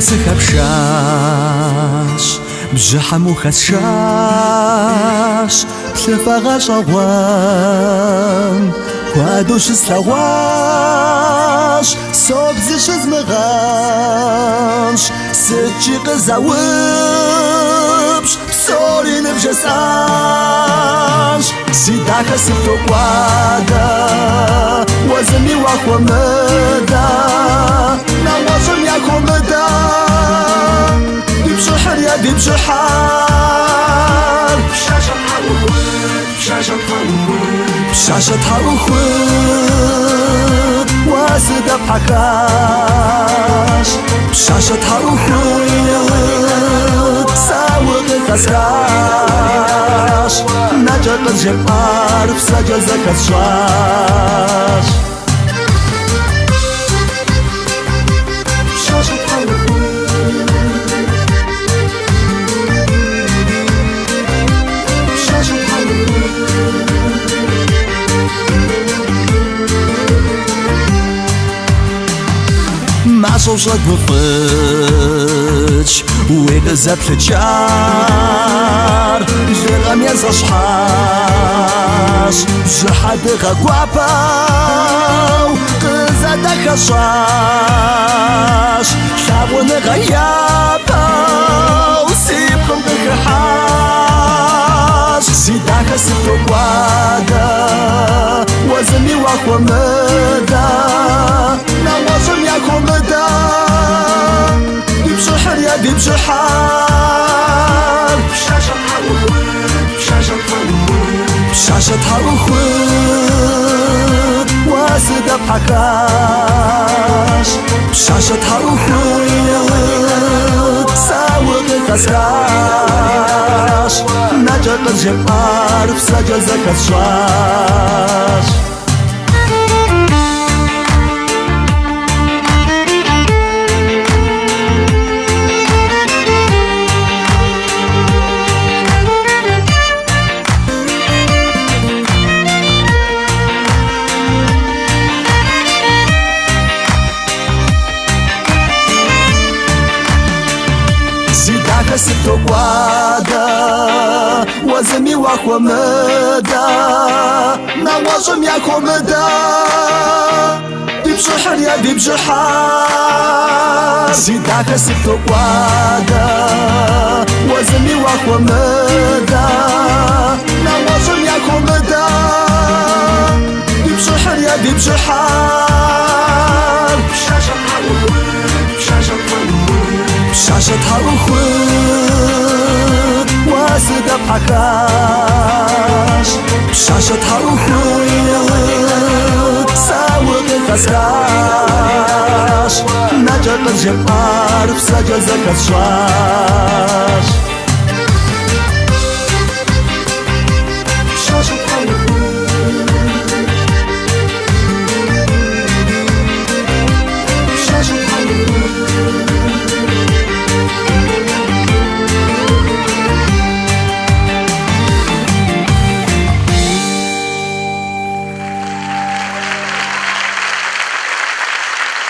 سكبشاش بجحم وخشاش بلفغاش أغوان وادوش سلواش صوب زيش زمغاش ستشي قزاوبش بصوري نفجساش سيداك سبتو قوادا وزني واخو مدا نوازم ياكو مدا دي بشحر يا دي بشحر بشاشة تحروخوت واسد بحكاش بشاشة تحروخوت ساوق الخسراش نجد الجبار بسجزك الشاش صوصك بفرج ويقزب لجار جرغم يزشحاش جحد غقواباو قزدك الشاش شابون غياباو سيبكم بكحاش سيداك ستو قوادا وزني واخو مدا نوازم ياكو مدا دي بشحر يا دي بشحر بشاشة تحروخوت واسد بحكاش بشاشة تحروخوت ساوق الخسراش نجد الجبار بسجزك الشاش ستو قوادا وزني واخو مدا نوازم ياكو مدا دي بشحر يا دي بشحر سيداك ستو قوادا وزني واخو مدا نوازم ياكو مدا دي بشحر يا دي بشحر بشاشة تحروخوت واسد بحكاش بشاشة تحروخوت ساوق الخسراش نجد الجبار بسجزك الشاش